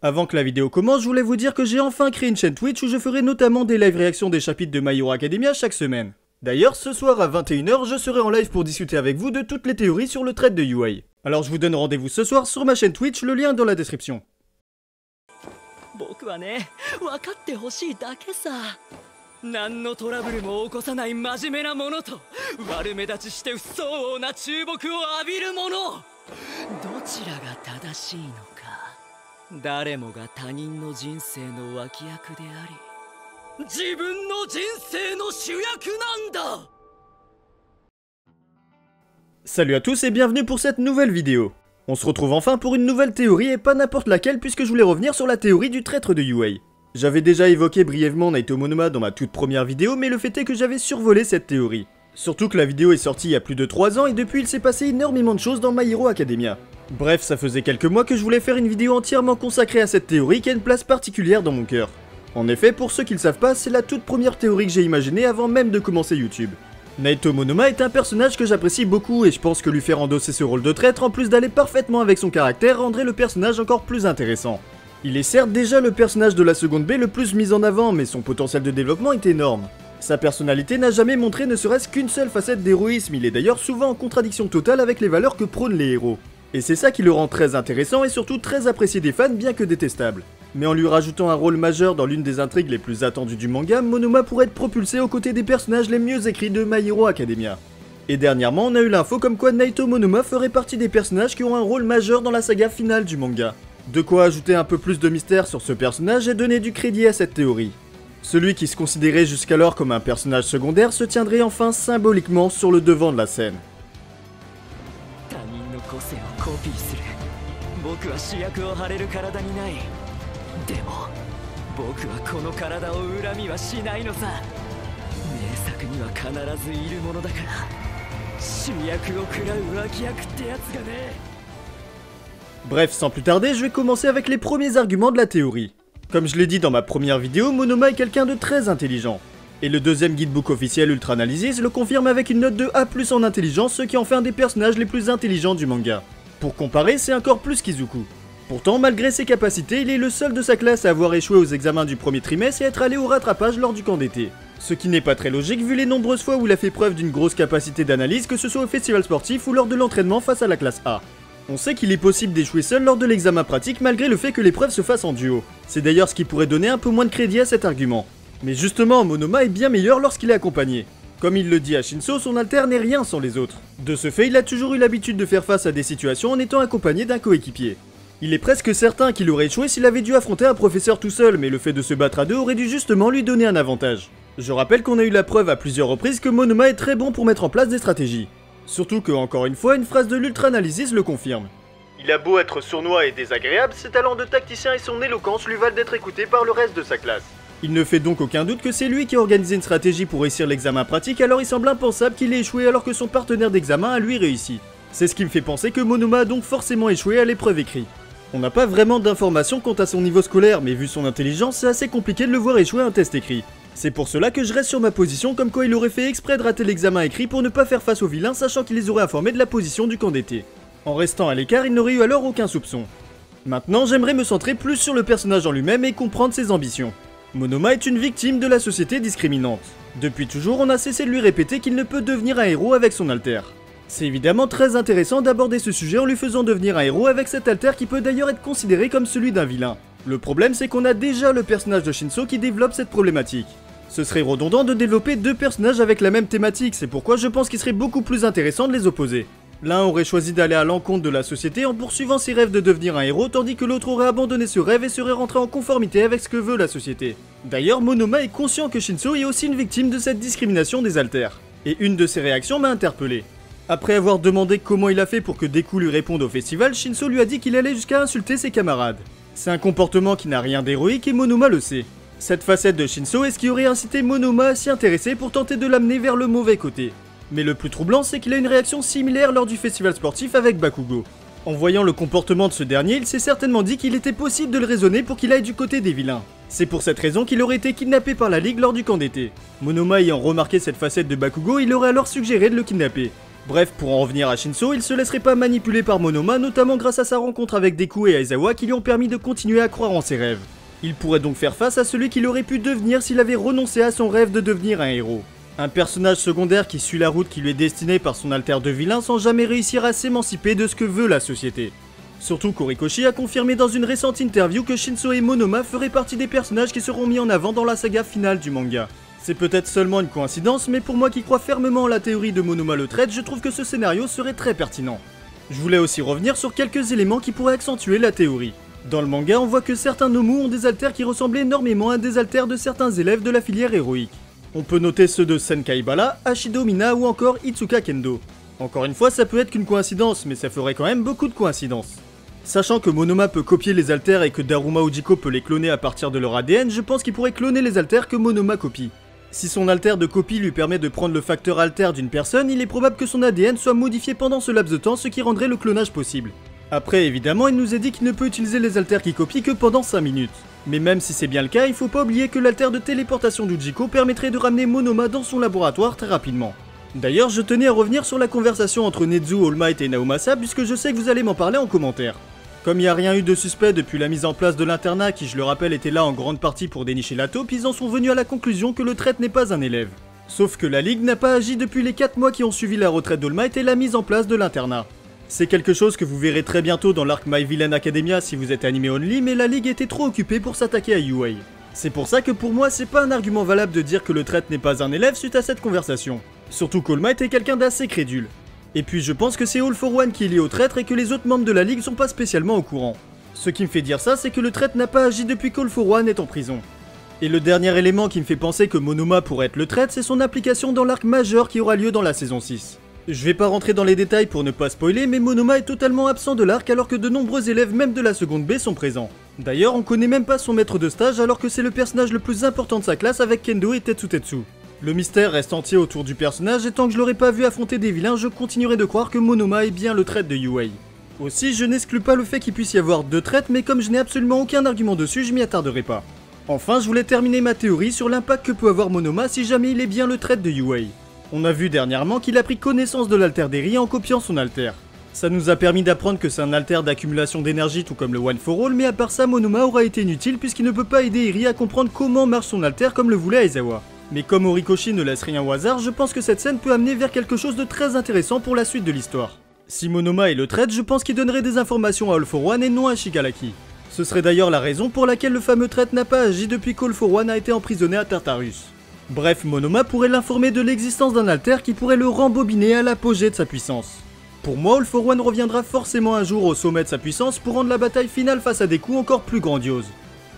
Avant que la vidéo commence, je voulais vous dire que j'ai enfin créé une chaîne Twitch où je ferai notamment des live réactions des chapitres de My Hero Academia chaque semaine. D'ailleurs, ce soir à 21h, je serai en live pour discuter avec vous de toutes les théories sur le trait de UI. Alors je vous donne rendez-vous ce soir sur ma chaîne Twitch, le lien est dans la description. 僕はね、分かってほしいだけさ。何のトラブルも起こさない真面目なものと、悪目立ちして不相応な注目を浴びるもの。どちらが正しいのか。誰もが他人の人生の脇役であり、自分の人生の主役なんだ。 Salut à tous et bienvenue pour cette nouvelle vidéo. On se retrouve enfin pour une nouvelle théorie et pas n'importe laquelle puisque je voulais revenir sur la théorie du traître de UA. J'avais déjà évoqué brièvement Naito Monoma dans ma toute première vidéo, mais le fait est que j'avais survolé cette théorie. Surtout que la vidéo est sortie il y a plus de 3 ans et depuis il s'est passé énormément de choses dans My Hero Academia. Bref, ça faisait quelques mois que je voulais faire une vidéo entièrement consacrée à cette théorie qui a une place particulière dans mon cœur. En effet, pour ceux qui ne le savent pas, c'est la toute première théorie que j'ai imaginée avant même de commencer YouTube. Naito Monoma est un personnage que j'apprécie beaucoup et je pense que lui faire endosser ce rôle de traître en plus d'aller parfaitement avec son caractère rendrait le personnage encore plus intéressant. Il est certes déjà le personnage de la seconde B le plus mis en avant, mais son potentiel de développement est énorme. Sa personnalité n'a jamais montré ne serait-ce qu'une seule facette d'héroïsme, il est d'ailleurs souvent en contradiction totale avec les valeurs que prônent les héros. Et c'est ça qui le rend très intéressant et surtout très apprécié des fans bien que détestable. Mais en lui rajoutant un rôle majeur dans l'une des intrigues les plus attendues du manga, Monoma pourrait être propulsé aux côtés des personnages les mieux écrits de My Hero Academia. Et dernièrement on a eu l'info comme quoi Naito Monoma ferait partie des personnages qui ont un rôle majeur dans la saga finale du manga. De quoi ajouter un peu plus de mystère sur ce personnage et donner du crédit à cette théorie. Celui qui se considérait jusqu'alors comme un personnage secondaire se tiendrait enfin symboliquement sur le devant de la scène. でも僕はこの体を恨みはしないのさ。名作には必ずいるものだから主役を食らう脇役ってやつがね。 Bref, sans plus tarder, je vais commencer avec les premiers arguments de la théorie. Comme je l'ai dit dans ma première vidéo, Monoma est quelqu'un de très intelligent. Et le deuxième guidebook officiel Ultra Analysis le confirme avec une note de A+ en intelligence, ce qui en fait un des personnages les plus intelligents du manga. Pour comparer, c'est encore plus qu'Izuku. Pourtant, malgré ses capacités, il est le seul de sa classe à avoir échoué aux examens du premier trimestre et être allé au rattrapage lors du camp d'été. Ce qui n'est pas très logique vu les nombreuses fois où il a fait preuve d'une grosse capacité d'analyse, que ce soit au festival sportif ou lors de l'entraînement face à la classe A. On sait qu'il est possible d'échouer seul lors de l'examen pratique malgré le fait que l'épreuve se fasse en duo. C'est d'ailleurs ce qui pourrait donner un peu moins de crédit à cet argument. Mais justement, Monoma est bien meilleur lorsqu'il est accompagné. Comme il le dit à Shinso, son alter n'est rien sans les autres. De ce fait, il a toujours eu l'habitude de faire face à des situations en étant accompagné d'un coéquipier. Il est presque certain qu'il aurait échoué s'il avait dû affronter un professeur tout seul, mais le fait de se battre à deux aurait dû justement lui donner un avantage. Je rappelle qu'on a eu la preuve à plusieurs reprises que Monoma est très bon pour mettre en place des stratégies. Surtout que, encore une fois, une phrase de l'Ultra Analysis le confirme. Il a beau être sournois et désagréable, ses talents de tacticien et son éloquence lui valent d'être écouté par le reste de sa classe. Il ne fait donc aucun doute que c'est lui qui a organisé une stratégie pour réussir l'examen pratique, alors il semble impensable qu'il ait échoué alors que son partenaire d'examen a lui réussi. C'est ce qui me fait penser que Monoma a donc forcément échoué à l'épreuve écrite. On n'a pas vraiment d'informations quant à son niveau scolaire, mais vu son intelligence, c'est assez compliqué de le voir échouer à un test écrit. C'est pour cela que je reste sur ma position comme quoi il aurait fait exprès de rater l'examen écrit pour ne pas faire face aux vilains, sachant qu'il les aurait informés de la position du camp d'été. En restant à l'écart, il n'aurait eu alors aucun soupçon. Maintenant, j'aimerais me centrer plus sur le personnage en lui-même et comprendre ses ambitions. Monoma est une victime de la société discriminante. Depuis toujours, on a cessé de lui répéter qu'il ne peut devenir un héros avec son alter. C'est évidemment très intéressant d'aborder ce sujet en lui faisant devenir un héros avec cet alter qui peut d'ailleurs être considéré comme celui d'un vilain. Le problème c'est qu'on a déjà le personnage de Shinso qui développe cette problématique. Ce serait redondant de développer deux personnages avec la même thématique, c'est pourquoi je pense qu'il serait beaucoup plus intéressant de les opposer. L'un aurait choisi d'aller à l'encontre de la société en poursuivant ses rêves de devenir un héros, tandis que l'autre aurait abandonné ce rêve et serait rentré en conformité avec ce que veut la société. D'ailleurs, Monoma est conscient que Shinso est aussi une victime de cette discrimination des alters. Et une de ses réactions m'a interpellé. Après avoir demandé comment il a fait pour que Deku lui réponde au festival, Shinso lui a dit qu'il allait jusqu'à insulter ses camarades. C'est un comportement qui n'a rien d'héroïque et Monoma le sait. Cette facette de Shinso est ce qui aurait incité Monoma à s'y intéresser pour tenter de l'amener vers le mauvais côté. Mais le plus troublant, c'est qu'il a une réaction similaire lors du festival sportif avec Bakugo. En voyant le comportement de ce dernier, il s'est certainement dit qu'il était possible de le raisonner pour qu'il aille du côté des vilains. C'est pour cette raison qu'il aurait été kidnappé par la Ligue lors du camp d'été. Monoma ayant remarqué cette facette de Bakugo, il aurait alors suggéré de le kidnapper. Bref, pour en revenir à Shinso, il se laisserait pas manipuler par Monoma, notamment grâce à sa rencontre avec Deku et Aizawa qui lui ont permis de continuer à croire en ses rêves. Il pourrait donc faire face à celui qu'il aurait pu devenir s'il avait renoncé à son rêve de devenir un héros. Un personnage secondaire qui suit la route qui lui est destinée par son alter de vilain sans jamais réussir à s'émanciper de ce que veut la société. Surtout qu'Horikoshi a confirmé dans une récente interview que Shinso et Monoma feraient partie des personnages qui seront mis en avant dans la saga finale du manga. C'est peut-être seulement une coïncidence, mais pour moi qui crois fermement en la théorie de Monoma le traître, je trouve que ce scénario serait très pertinent. Je voulais aussi revenir sur quelques éléments qui pourraient accentuer la théorie. Dans le manga, on voit que certains Nomu ont des alters qui ressemblent énormément à des alters de certains élèves de la filière héroïque. On peut noter ceux de Senkai Bala, Ashido Mina ou encore Itsuka Kendo. Encore une fois, ça peut être qu'une coïncidence, mais ça ferait quand même beaucoup de coïncidences. Sachant que Monoma peut copier les alters et que Daruma Ujiko peut les cloner à partir de leur ADN, je pense qu'il pourrait cloner les alters que Monoma copie. Si son alter de copie lui permet de prendre le facteur alter d'une personne, il est probable que son ADN soit modifié pendant ce laps de temps, ce qui rendrait le clonage possible. Après, évidemment, il nous est dit qu'il ne peut utiliser les alters qu'il copie que pendant 5 minutes. Mais même si c'est bien le cas, il faut pas oublier que l'alter de téléportation d'Ujiko permettrait de ramener Monoma dans son laboratoire très rapidement. D'ailleurs, je tenais à revenir sur la conversation entre Nezu, All Might et Naomasa, puisque je sais que vous allez m'en parler en commentaire. Comme il n'y a rien eu de suspect depuis la mise en place de l'internat qui, je le rappelle, était là en grande partie pour dénicher la taupe, ils en sont venus à la conclusion que le traître n'est pas un élève. Sauf que la Ligue n'a pas agi depuis les 4 mois qui ont suivi la retraite d'All Might et la mise en place de l'internat. C'est quelque chose que vous verrez très bientôt dans l'arc My Villain Academia si vous êtes animé only, mais la Ligue était trop occupée pour s'attaquer à UA. C'est pour ça que pour moi c'est pas un argument valable de dire que le traître n'est pas un élève suite à cette conversation. Surtout qu'All Might est quelqu'un d'assez crédule. Et puis je pense que c'est All for One qui est lié au traître et que les autres membres de la Ligue sont pas spécialement au courant. Ce qui me fait dire ça, c'est que le traître n'a pas agi depuis qu'All for One est en prison. Et le dernier élément qui me fait penser que Monoma pourrait être le traître, c'est son application dans l'arc majeur qui aura lieu dans la saison 6. Je vais pas rentrer dans les détails pour ne pas spoiler, mais Monoma est totalement absent de l'arc alors que de nombreux élèves même de la seconde B sont présents. D'ailleurs, on connaît même pas son maître de stage alors que c'est le personnage le plus important de sa classe avec Kendo et Tetsutetsu. Le mystère reste entier autour du personnage et tant que je l'aurais pas vu affronter des vilains, je continuerai de croire que Monoma est bien le traître de UA. Aussi, je n'exclus pas le fait qu'il puisse y avoir 2 traîtres, mais comme je n'ai absolument aucun argument dessus, je m'y attarderai pas. Enfin, je voulais terminer ma théorie sur l'impact que peut avoir Monoma si jamais il est bien le traître de UA. On a vu dernièrement qu'il a pris connaissance de l'alter d'Eri en copiant son alter. Ça nous a permis d'apprendre que c'est un alter d'accumulation d'énergie tout comme le One for All, mais à part ça, Monoma aura été inutile puisqu'il ne peut pas aider Eri à comprendre comment marche son alter comme le voulait Aizawa. Mais comme Horikoshi ne laisse rien au hasard, je pense que cette scène peut amener vers quelque chose de très intéressant pour la suite de l'histoire. Si Monoma est le traître, je pense qu'il donnerait des informations à All for One et non à Shigaraki. Ce serait d'ailleurs la raison pour laquelle le fameux traître n'a pas agi depuis qu'All for One a été emprisonné à Tartarus. Bref, Monoma pourrait l'informer de l'existence d'un alter qui pourrait le rembobiner à l'apogée de sa puissance. Pour moi, All for One reviendra forcément un jour au sommet de sa puissance pour rendre la bataille finale face à Deku encore plus grandiose.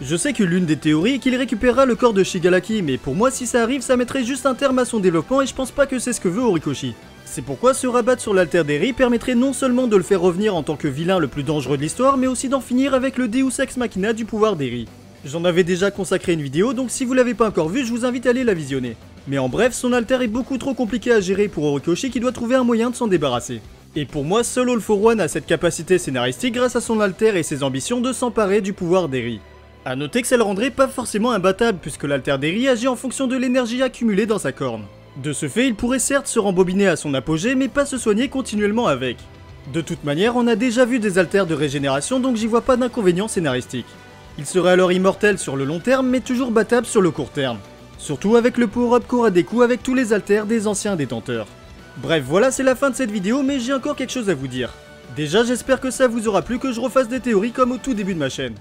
Je sais que l'une des théories est qu'il récupérera le corps de Shigaraki, mais pour moi si ça arrive ça mettrait juste un terme à son développement et je pense pas que c'est ce que veut Horikoshi. C'est pourquoi se rabattre sur l'alter d'Eri permettrait non seulement de le faire revenir en tant que vilain le plus dangereux de l'histoire, mais aussi d'en finir avec le Deus Ex Machina du pouvoir d'Eri. J'en avais déjà consacré une vidéo, donc si vous l'avez pas encore vue, je vous invite à aller la visionner. Mais en bref, son alter est beaucoup trop compliqué à gérer pour Horikoshi qui doit trouver un moyen de s'en débarrasser. Et pour moi, seul All for One a cette capacité scénaristique grâce à son alter et ses ambitions de s'emparer du pouvoir d'Eri. A noter que ça le rendrait pas forcément imbattable puisque l'alter d'Eri agit en fonction de l'énergie accumulée dans sa corne. De ce fait, il pourrait certes se rembobiner à son apogée mais pas se soigner continuellement avec. De toute manière, on a déjà vu des alters de régénération donc j'y vois pas d'inconvénient scénaristique. Il serait alors immortel sur le long terme mais toujours battable sur le court terme. Surtout avec le power-up qu'aura Deku avec tous les alters des anciens détenteurs. Bref, voilà, c'est la fin de cette vidéo mais j'ai encore quelque chose à vous dire. Déjà, j'espère que ça vous aura plu que je refasse des théories comme au tout début de ma chaîne.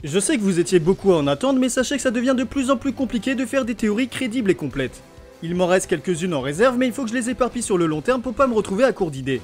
Je sais que vous étiez beaucoup à en attendre, mais sachez que ça devient de plus en plus compliqué de faire des théories crédibles et complètes. Il m'en reste quelques-unes en réserve, mais il faut que je les éparpille sur le long terme pour pas me retrouver à court d'idées.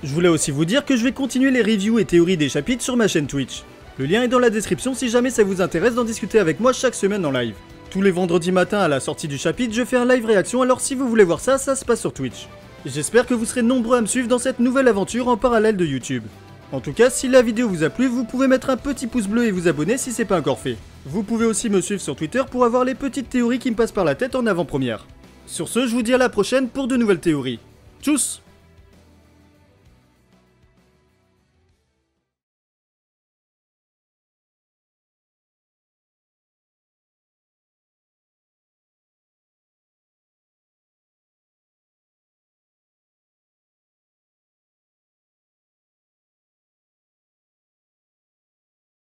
Je voulais aussi vous dire que je vais continuer les reviews et théories des chapitres sur ma chaîne Twitch. Le lien est dans la description si jamais ça vous intéresse d'en discuter avec moi chaque semaine en live. Tous les vendredis matins à la sortie du chapitre, je fais un live réaction, alors si vous voulez voir ça, ça se passe sur Twitch. J'espère que vous serez nombreux à me suivre dans cette nouvelle aventure en parallèle de YouTube. En tout cas, si la vidéo vous a plu, vous pouvez mettre un petit pouce bleu et vous abonner si c'est pas encore fait. Vous pouvez aussi me suivre sur Twitter pour avoir les petites théories qui me passent par la tête en avant-première. Sur ce, je vous dis à la prochaine pour de nouvelles théories. Tchuss!